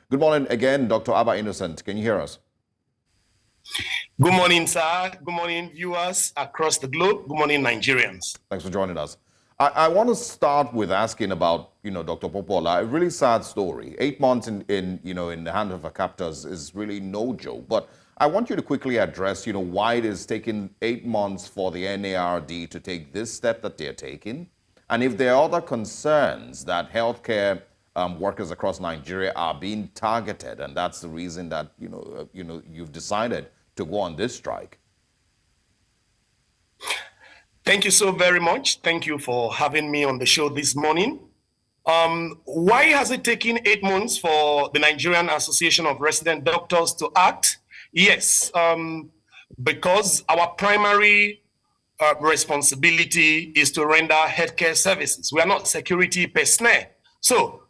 Good morning again, Dr. Abba Innocent. Can you hear us? Good morning, sir. Good morning, viewers across the globe. Good morning, Nigerians. Thanks for joining us. I want to start with asking about, Dr. Popoola, a really sad story. 8 months in the hand of her captors is really no joke. But I want you to quickly address, why it is taking 8 months for the NARD to take this step that they're taking, and if there are other concerns that healthcare workers across Nigeria are being targeted, and that's the reason that you've decided to go on this strike. Thank you so very much. Thank you for having me on the show this morning. Why has it taken 8 months for the Nigerian Association of Resident Doctors to act? Yes, because our primary responsibility is to render healthcare services. We are not security personnel. So,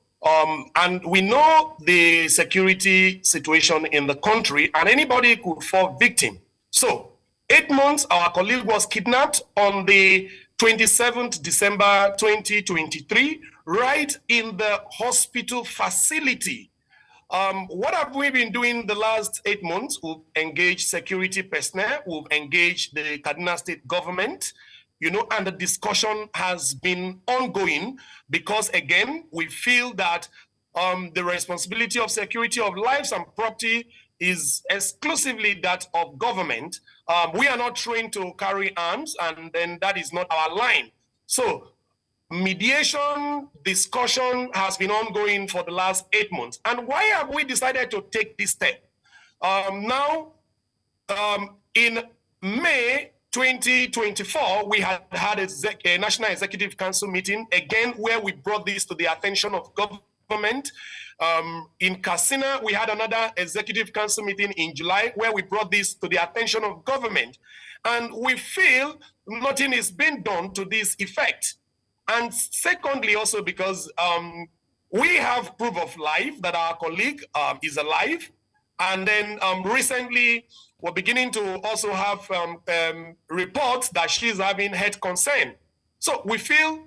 and we know the security situation in the country, and anybody could fall victim. So, 8 months, our colleague was kidnapped on the 27th December 2023, right in the hospital facility. What have we been doing the last 8 months? We've engaged security personnel, we've engaged the Kaduna state government, and the discussion has been ongoing because, again, we feel that the responsibility of security of lives and property is exclusively that of government. We are not trained to carry arms, and then that is not our line. So mediation discussion has been ongoing for the last 8 months. And why have we decided to take this step? In May 2024, we had a National Executive Council meeting, again, where we brought this to the attention of government. In Katsina, we had another executive council meeting in July where we brought this to the attention of government. And we feel nothing is being done to this effect. And secondly, also because we have proof of life that our colleague is alive. And then recently, we're beginning to also have reports that she's having health concern. So we feel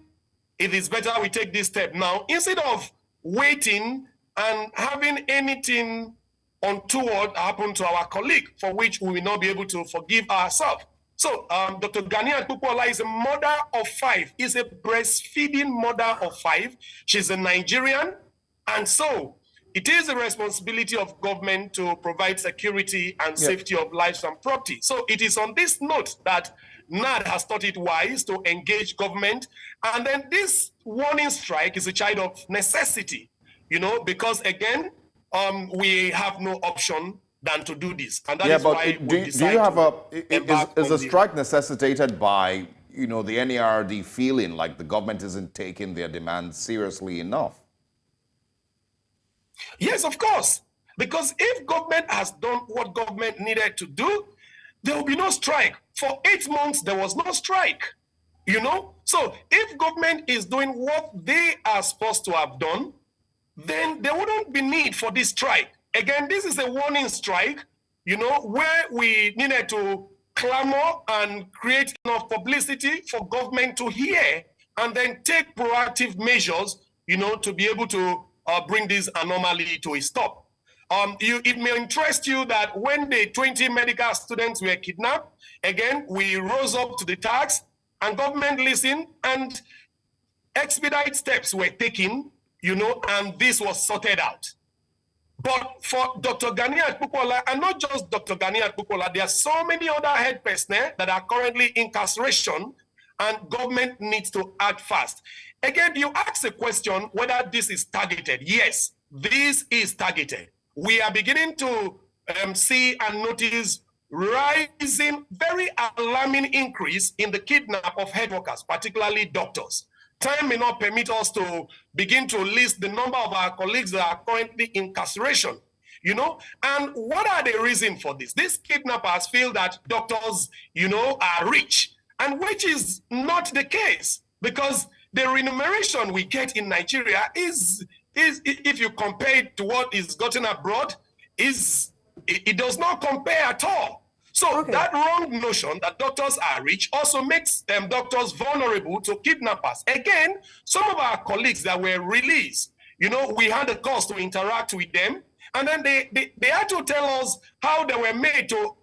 it is better we take this step now instead of waiting and having anything untoward happen to our colleague, for which we will not be able to forgive ourselves. So Dr. Ganiyat Popoola is a mother of 5. Is a breastfeeding mother of 5. She's a Nigerian. And so it is the responsibility of government to provide security and safety of lives and property. So it is on this note that NARD has thought it wise to engage government. And then this warning strike is a child of necessity, because again, we have no option than to do this. And that is why we decided is a strike necessitated by, the NARD feeling like the government isn't taking their demands seriously enough? Yes, of course. Because if government has done what government needed to do, there will be no strike. For 8 months, there was no strike, So if government is doing what they are supposed to have done, then there wouldn't be need for this strike. Again, this is a warning strike, where we needed to clamor and create enough publicity for government to hear and then take proactive measures, to be able to bring this anomaly to a stop. It may interest you that when the 20 medical students were kidnapped, again, we rose up to the task and government listened and expedite steps were taken, and this was sorted out. But for Dr. Ganiyat Popoola, and not just Dr. Ganiyat Popoola, there are so many other health personnel that are currently in incarceration, and government needs to act fast. Again, you ask a question whether this is targeted. Yes, this is targeted. We are beginning to see and notice rising, very alarming increase in the kidnap of health workers, particularly doctors. Time may not permit us to begin to list the number of our colleagues that are currently in incarceration, And what are the reasons for this? These kidnappers feel that doctors, are rich, and which is not the case, because the remuneration we get in Nigeria is if you compare it to what is gotten abroad, it does not compare at all. So that wrong notion that doctors are rich also makes doctors vulnerable to kidnappers. Again, some of our colleagues that were released, we had a cause to interact with them, And then they had to tell us how they were made to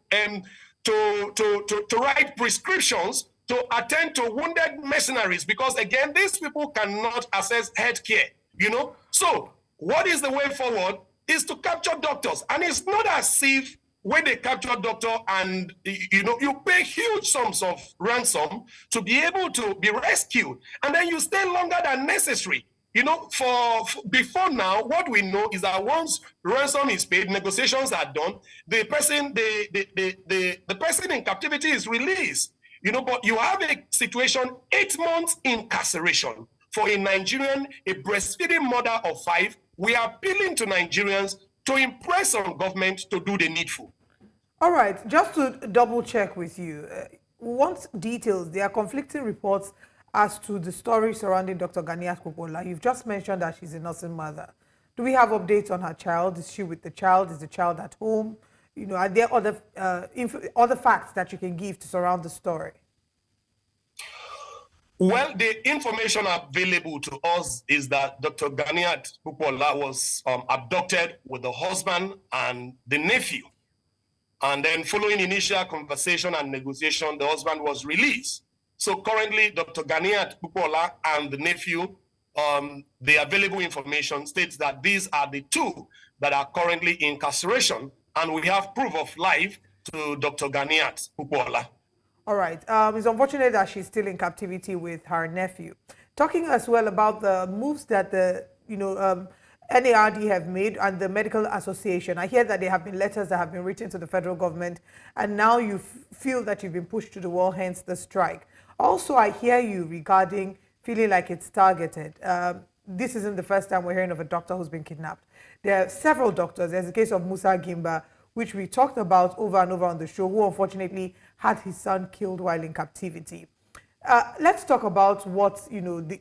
write prescriptions to attend to wounded mercenaries, because again, these people cannot access health care, you know. So what is the way forward is to capture doctors. And it's not as if when they capture a doctor and, you know, you pay huge sums of ransom to be able to be rescued, and then you stay longer than necessary. You know, for before now, what we know is that once ransom is paid, negotiations are done, the person in captivity is released. You know, but you have a situation, 8 months incarceration for a Nigerian, a breastfeeding mother of 5. We are appealing to Nigerians to impress on government to do the needful. All right, just to double check with you, we want details. There are conflicting reports as to the story surrounding Dr. Ganiyat Popoola. You've just mentioned that she's a nursing mother. Do we have updates on her child? Is she with the child? Is the child at home? You know, are there other facts that you can give to surround the story? Well, the information available to us is that Dr. Ganiyat Popoola was abducted with the husband and the nephew. And then following initial conversation and negotiation, the husband was released. So currently, Dr. Ganiyat Popoola and the nephew, the available information states that these are the two that are currently in incarceration. And we have proof of life to Dr. Ganiyat Popoola. All right. It's unfortunate that she's still in captivity with her nephew. Talking as well about the moves that the NARD have made and the Medical Association. I hear that there have been letters that have been written to the federal government, and now you feel that you've been pushed to the wall, hence the strike. Also, I hear you regarding feeling like it's targeted. This isn't the first time we're hearing of a doctor who's been kidnapped. There are several doctors. There's the case of Musa Gimba, which we talked about over and over on the show, who unfortunately had his son killed while in captivity. Let's talk about what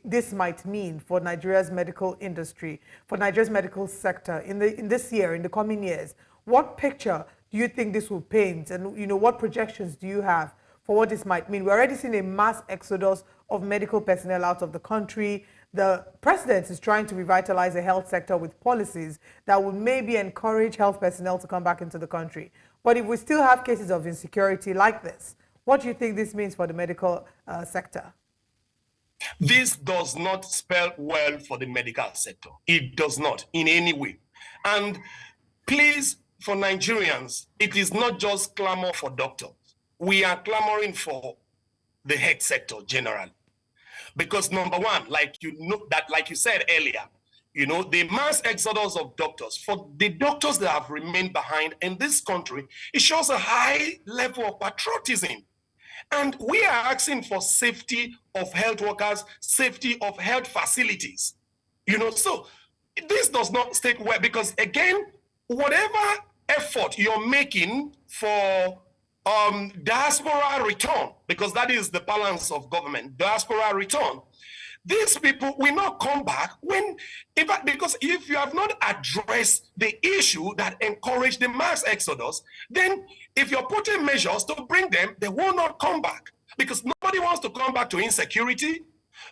this might mean for Nigeria's medical industry, for Nigeria's medical sector in this year, in the coming years. What picture do you think this will paint, and what projections do you have for what this might mean? We're already seeing a mass exodus of medical personnel out of the country. The president is trying to revitalize the health sector with policies that would maybe encourage health personnel to come back into the country. But if we still have cases of insecurity like this, what do you think this means for the medical sector? This does not spell well for the medical sector. It does not in any way. And please, for Nigerians, it is not just clamor for doctors. We are clamoring for the health sector generally. Because number one, like you said earlier, the mass exodus of doctors, for the doctors that have remained behind in this country, it shows a high level of patriotism. And we are asking for safety of health workers, safety of health facilities. So this does not state well, because again, whatever effort you're making for diaspora return, because that is the balance of government, diaspora return, these people will not come back because if you have not addressed the issue that encouraged the mass exodus, then if you're putting measures to bring them, they will not come back, because nobody wants to come back to insecurity.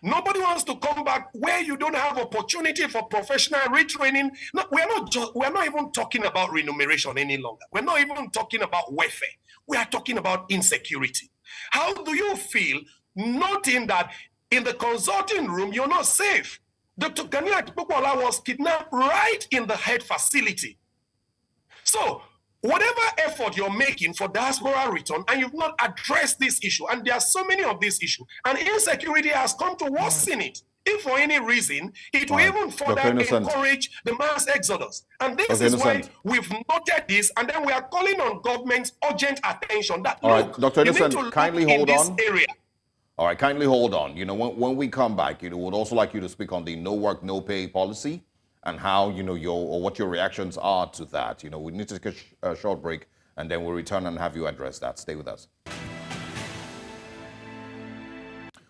Nobody wants to come back where you don't have opportunity for professional retraining. No, we're not even talking about remuneration any longer. We're not even talking about welfare. We are talking about insecurity. How do you feel noting that in the consulting room, you're not safe? Dr. Ganiyat Popoola was kidnapped right in the health facility. So whatever effort you're making for diaspora return, and you've not addressed this issue, and there are so many of these issues, and insecurity has come to worsen it. If for any reason, it will even further encourage the mass exodus. And this is why we've noted this, and then we are calling on government's urgent attention. That, all right, Dr. Innocent, kindly hold on. Area. All right, kindly hold on. When we come back, we'd also like you to speak on the no work, no pay policy and how, what your reactions are to that. We need to take a short break, and then we'll return and have you address that. Stay with us.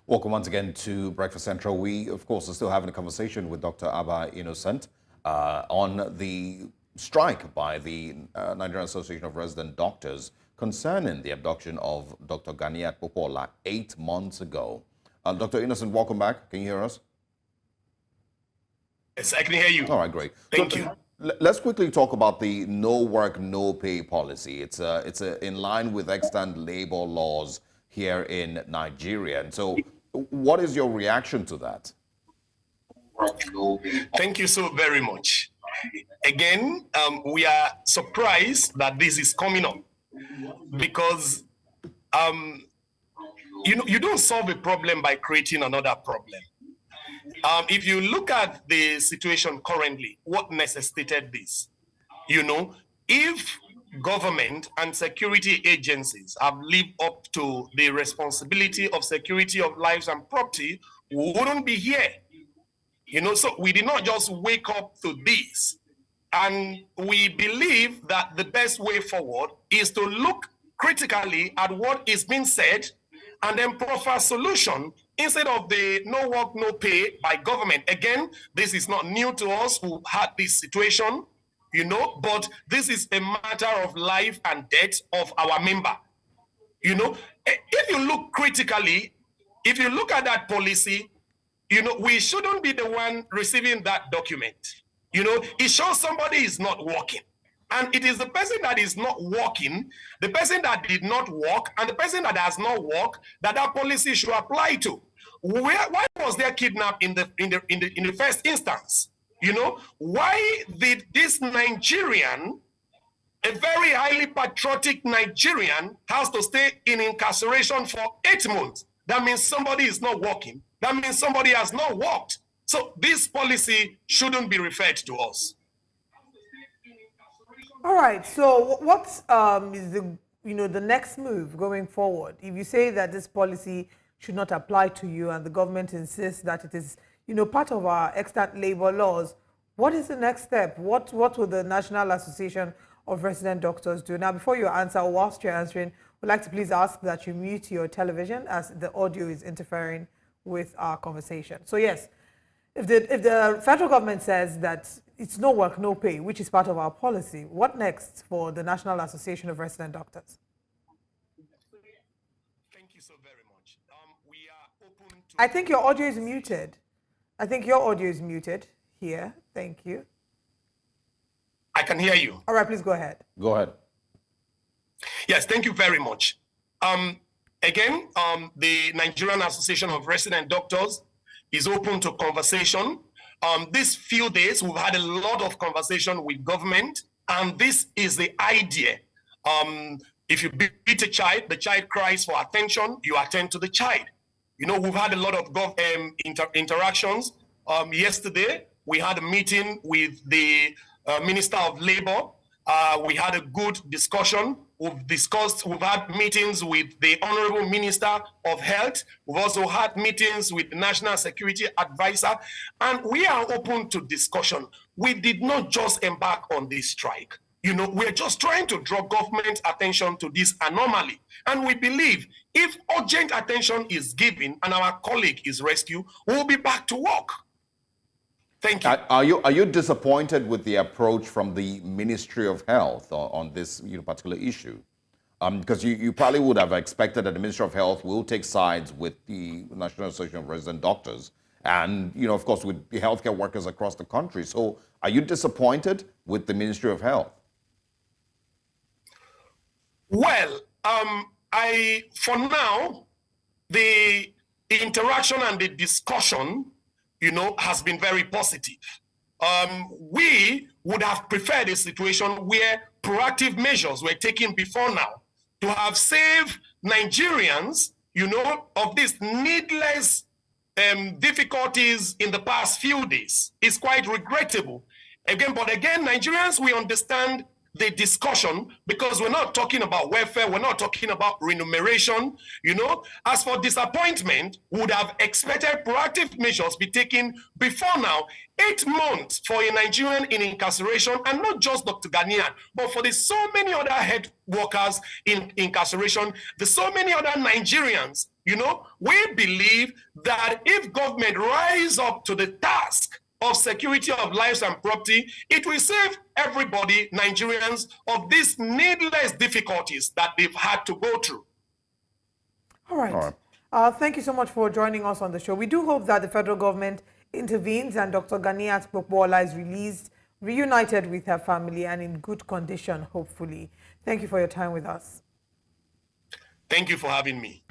Welcome once again to Breakfast Central. We, of course, are still having a conversation with Dr. Abba Innocent on the strike by the Nigerian Association of Resident Doctors concerning the abduction of Dr. Ganiyat Popoola 8 months ago. Dr. Innocent, welcome back. Can you hear us? Yes, I can hear you. All right, great. Thank you. Let's quickly talk about the no work, no pay policy. It's in line with extant labor laws here in Nigeria. And so, what is your reaction to that? Thank you so very much. Again, we are surprised that this is coming up because you don't solve a problem by creating another problem. If you look at the situation currently, what necessitated this? If government and security agencies have lived up to the responsibility of security of lives and property, we wouldn't be here. So we did not just wake up to this. And we believe that the best way forward is to look critically at what is being said and then proffer solution instead of the no work, no pay by government. Again, this is not new to us who had this situation, but this is a matter of life and death of our member. If you look critically, if you look at that policy, we shouldn't be the one receiving that document. It shows somebody is not working. And it is the person that is not working, the person that did not work, and the person that has not worked that policy should apply to. Why was there kidnap in the first instance? Why did this Nigerian, a very highly patriotic Nigerian, has to stay in incarceration for 8 months? That means somebody is not working. That means somebody has not worked. So this policy shouldn't be referred to us. All right. So what is the next move going forward? If you say that this policy should not apply to you and the government insists that it is part of our extant labor laws, what is the next step? What will the National Association of Resident Doctors do? Now, before you answer, or whilst you're answering, we'd like to please ask that you mute your television as the audio is interfering with our conversation. So yes, if the federal government says that it's no work, no pay, which is part of our policy, what next for the National Association of Resident Doctors? Thank you so very much. We are open to... I think your audio is muted. I think your audio is muted here. Thank you. I can hear you. All right, please go ahead. Go ahead. Yes, thank you very much. Again, the Nigerian Association of Resident Doctors is open to conversation. These few days, we've had a lot of conversation with government, and this is the idea. If you beat a child, the child cries for attention, you attend to the child. We've had a lot of interactions. Yesterday, we had a meeting with the Minister of Labor. We had a good discussion. We've had meetings with the Honorable Minister of Health. We've also had meetings with the National Security Advisor, and we are open to discussion. We did not just embark on this strike. We're just trying to draw government attention to this anomaly. And we believe if urgent attention is given and our colleague is rescued, we'll be back to work. Thank you. Are you disappointed with the approach from the Ministry of Health on this particular issue? Because you probably would have expected that the Ministry of Health will take sides with the National Association of Resident Doctors and, of course, with the healthcare workers across the country. So are you disappointed with the Ministry of Health? Well, for now, the interaction and the discussion has been very positive. We would have preferred a situation where proactive measures were taken before now to have saved Nigerians, of these needless difficulties in the past few days. It's quite regrettable. But again, Nigerians, we understand the discussion because we're not talking about welfare, we're not talking about remuneration. As for disappointment, we would have expected proactive measures be taken before now. 8 months for a Nigerian in incarceration, and not just Dr. Ganiyat, but for the so many other health workers in incarceration, the so many other Nigerians. We believe that if government rise up to the task of security of lives and property, it will save everybody, Nigerians, of these needless difficulties that they've had to go through. All right. Thank you so much for joining us on the show. We do hope that the federal government intervenes and Dr. Ganiyat Popoola is released reunited with her family and in good condition, hopefully. Thank you for your time with us. Thank you for having me.